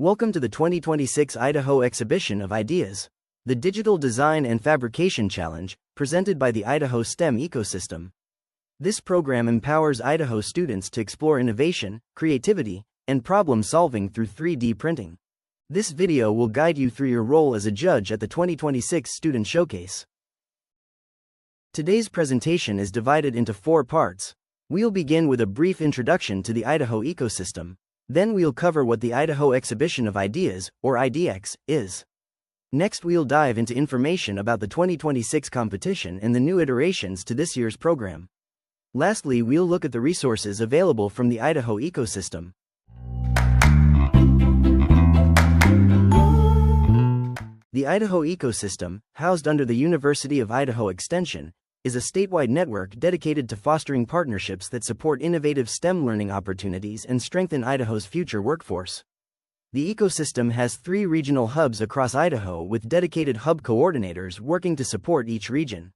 Welcome to the 2026 Idaho Exhibition of Ideas, the Digital Design and Fabrication Challenge, presented by the Idaho STEM ecosystem. This program empowers Idaho students to explore innovation, creativity, and problem-solving through 3D printing. This video will guide you through your role as a judge at the 2026 Student Showcase. Today's presentation is divided into 4 parts. We'll begin with a brief introduction to the Idaho ecosystem. Then we'll cover what the Idaho Exhibition of Ideas, or IDX, is. Next we'll dive into information about the 2026 competition and the new iterations to this year's program. Lastly, we'll look at the resources available from the Idaho ecosystem. The Idaho ecosystem, housed under the University of Idaho Extension, is a statewide network dedicated to fostering partnerships that support innovative STEM learning opportunities and strengthen Idaho's future workforce. The ecosystem has 3 regional hubs across Idaho with dedicated hub coordinators working to support each region.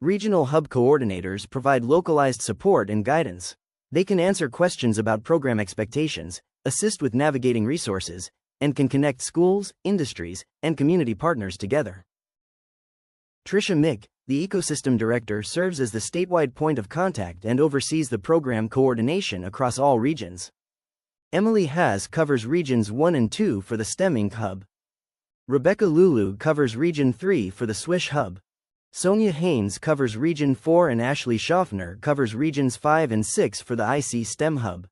Regional hub coordinators provide localized support and guidance. They can answer questions about program expectations, assist with navigating resources, and can connect schools, industries, and community partners together. Tricia Mick, the ecosystem director, serves as the statewide point of contact and oversees the program coordination across all regions. Emily Haas covers Regions 1 and 2 for the STEM Inc. Hub. Rebecca Lulu covers Region 3 for the Swish Hub. Sonia Haynes covers Region 4 and Ashley Schaffner covers Regions 5 and 6 for the IC STEM Hub.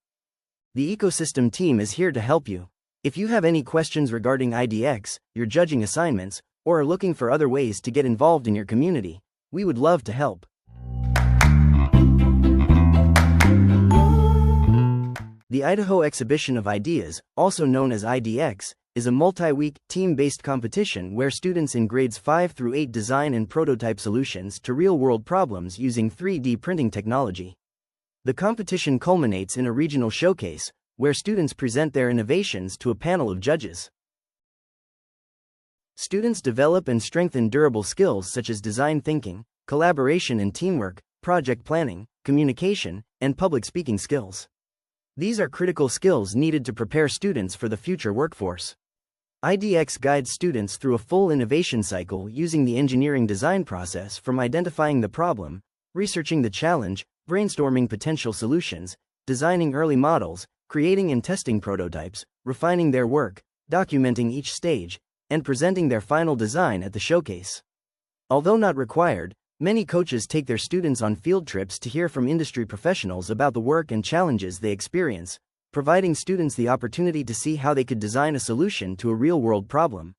The ecosystem team is here to help you. If you have any questions regarding IDX, your judging assignments, or are looking for other ways to get involved in your community, we would love to help. The Idaho Exhibition of Ideas, also known as IDX, is a multi-week, team-based competition where students in grades 5 through 8 design and prototype solutions to real-world problems using 3D printing technology. The competition culminates in a regional showcase, where students present their innovations to a panel of judges. Students develop and strengthen durable skills such as design thinking, collaboration and teamwork, project planning, communication, and public speaking skills. These are critical skills needed to prepare students for the future workforce. IDX guides students through a full innovation cycle using the engineering design process from identifying the problem, researching the challenge, brainstorming potential solutions, designing early models, creating and testing prototypes, refining their work, documenting each stage, and presenting their final design at the showcase. Although not required, many coaches take their students on field trips to hear from industry professionals about the work and challenges they experience, providing students the opportunity to see how they could design a solution to a real-world problem.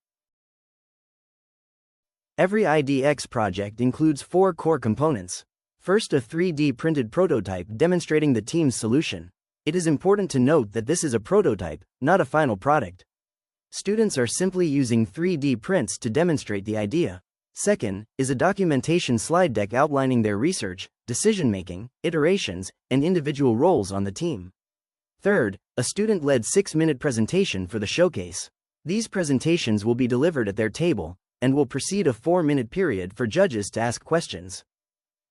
Every IDX project includes 4 core components. First, a 3D printed prototype demonstrating the team's solution. It is important to note that this is a prototype, not a final product. Students are simply using 3D prints to demonstrate the idea. Second, is a documentation slide deck outlining their research, decision-making, iterations, and individual roles on the team. Third, a student-led 6-minute presentation for the showcase. These presentations will be delivered at their table, and will precede a 4-minute period for judges to ask questions.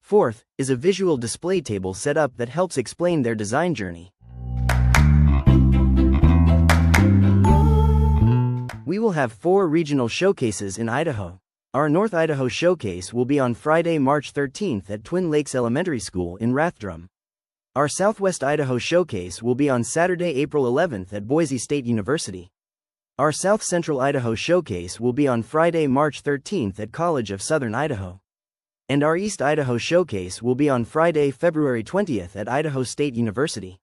Fourth, is a visual display table set up that helps explain their design journey. We will have 4 regional showcases in Idaho. Our North Idaho showcase will be on Friday, March 13th at Twin Lakes Elementary School in Rathdrum. Our Southwest Idaho showcase will be on Saturday, April 11th at Boise State University. Our South Central Idaho showcase will be on Friday, March 13th at College of Southern Idaho. And our East Idaho showcase will be on Friday, February 20th at Idaho State University.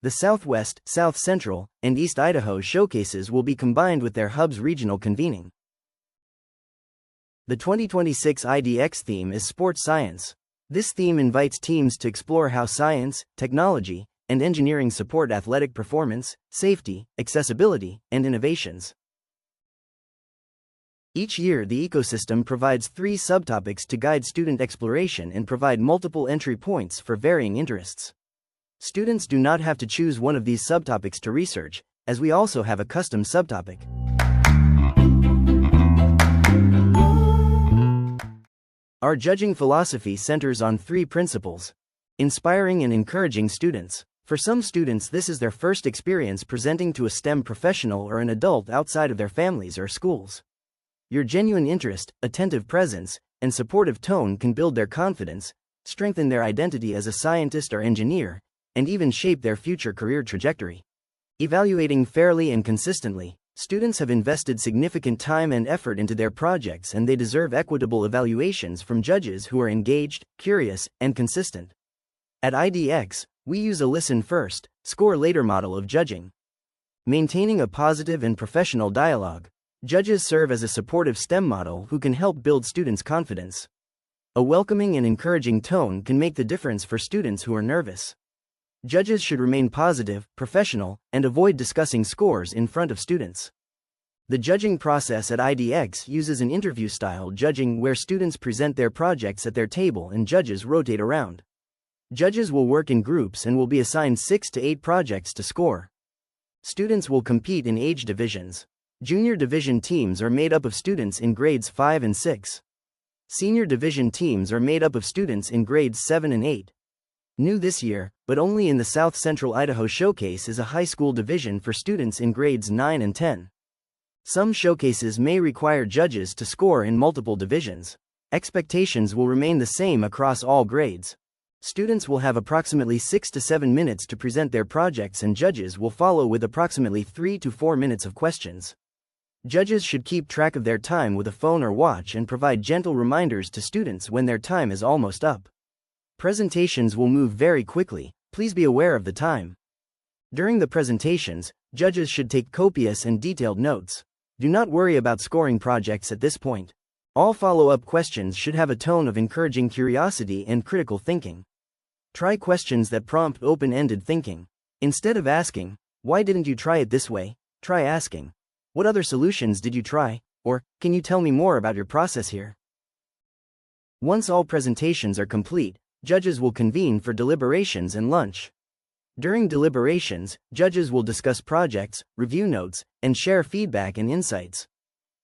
The Southwest, South Central, and East Idaho showcases will be combined with their hubs' regional convening. The 2026 IDX theme is Sports Science. This theme invites teams to explore how science, technology, and engineering support athletic performance, safety, accessibility, and innovations. Each year, the ecosystem provides 3 subtopics to guide student exploration and provide multiple entry points for varying interests. Students do not have to choose one of these subtopics to research, as we also have a custom subtopic. Our judging philosophy centers on 3 principles: inspiring and encouraging students, For some students, this is their first experience presenting to a STEM professional or an adult outside of their families or schools. Your genuine interest, attentive presence, and supportive tone can build their confidence, strengthen their identity as a scientist or engineer, and even shape their future career trajectory. Evaluating fairly and consistently, students have invested significant time and effort into their projects, and they deserve equitable evaluations from judges who are engaged, curious, and consistent. At IDX, we use a listen first, score later model of judging. Maintaining a positive and professional dialogue, judges serve as a supportive STEM model who can help build students' confidence. A welcoming and encouraging tone can make the difference for students who are nervous. Judges should remain positive, professional, and avoid discussing scores in front of students. The judging process at IDX uses an interview-style judging where students present their projects at their table and judges rotate around. Judges will work in groups and will be assigned 6 to 8 projects to score. Students will compete in age divisions. Junior division teams are made up of students in grades 5 and 6. Senior division teams are made up of students in grades 7 and 8. New this year, but only in the South Central Idaho Showcase, is a high school division for students in grades 9 and 10. Some showcases may require judges to score in multiple divisions. Expectations will remain the same across all grades. Students will have approximately 6 to 7 minutes to present their projects, and judges will follow with approximately 3 to 4 minutes of questions. Judges should keep track of their time with a phone or watch and provide gentle reminders to students when their time is almost up. Presentations will move very quickly, please be aware of the time. During the presentations, judges should take copious and detailed notes. Do not worry about scoring projects at this point. All follow-up questions should have a tone of encouraging curiosity and critical thinking. Try questions that prompt open-ended thinking. Instead of asking, "Why didn't you try it this way?" try asking, "What other solutions did you try?" or, "Can you tell me more about your process here?" Once all presentations are complete, judges will convene for deliberations and lunch. During deliberations, judges will discuss projects, review notes, and share feedback and insights.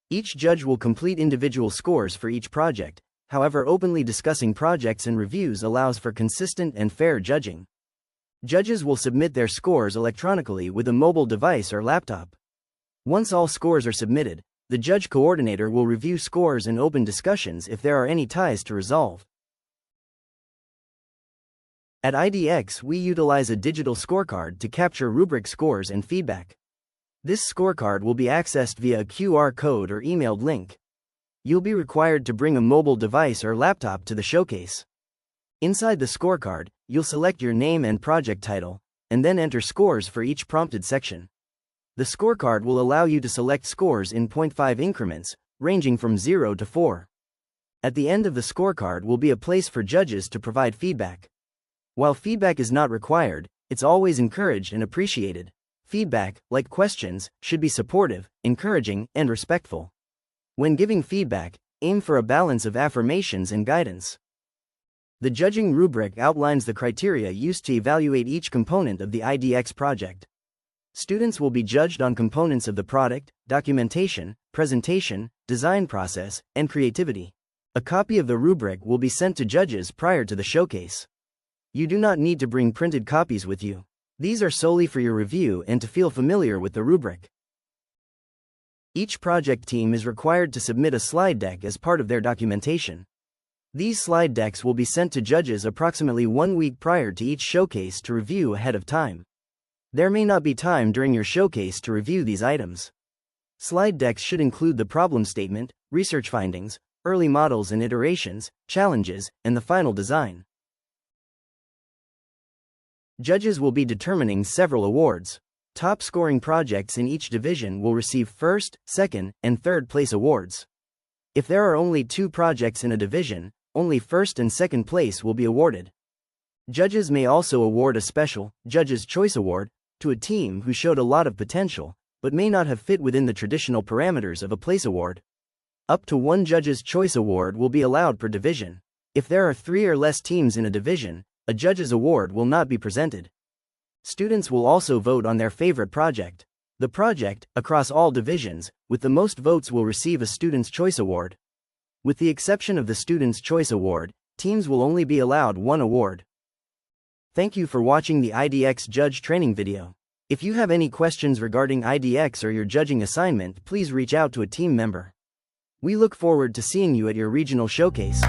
Each judge will complete individual scores for each project. However, openly discussing projects and reviews allows for consistent and fair judging. Judges will submit their scores electronically with a mobile device or laptop. Once all scores are submitted, the judge coordinator will review scores and open discussions if there are any ties to resolve. At IDX, we utilize a digital scorecard to capture rubric scores and feedback. This scorecard will be accessed via a QR code or emailed link. You'll be required to bring a mobile device or laptop to the showcase. Inside the scorecard, you'll select your name and project title, and then enter scores for each prompted section. The scorecard will allow you to select scores in 0.5 increments, ranging from 0 to 4. At the end of the scorecard will be a place for judges to provide feedback. While feedback is not required, it's always encouraged and appreciated. Feedback, like questions, should be supportive, encouraging, and respectful. When giving feedback, aim for a balance of affirmations and guidance. The judging rubric outlines the criteria used to evaluate each component of the IDX project. Students will be judged on components of the product, documentation, presentation, design process, and creativity. A copy of the rubric will be sent to judges prior to the showcase. You do not need to bring printed copies with you. These are solely for your review and to feel familiar with the rubric. Each project team is required to submit a slide deck as part of their documentation. These slide decks will be sent to judges approximately 1 week prior to each showcase to review ahead of time. There may not be time during your showcase to review these items. Slide decks should include the problem statement, research findings, early models and iterations, challenges, and the final design. Judges will be determining several awards. Top scoring projects in each division will receive first, second, and third place awards. If there are only 2 projects in a division, only first and second place will be awarded. Judges may also award a special Judge's Choice Award to a team who showed a lot of potential, but may not have fit within the traditional parameters of a place award. Up to 1 Judge's Choice Award will be allowed per division. If there are 3 or less teams in a division, a Judge's Award will not be presented. Students will also vote on their favorite project. The project, across all divisions, with the most votes will receive a Student's Choice Award. With the exception of the Student's Choice Award, teams will only be allowed 1 award. Thank you for watching the IDX Judge Training video. If you have any questions regarding IDX or your judging assignment, please reach out to a team member. We look forward to seeing you at your regional showcase.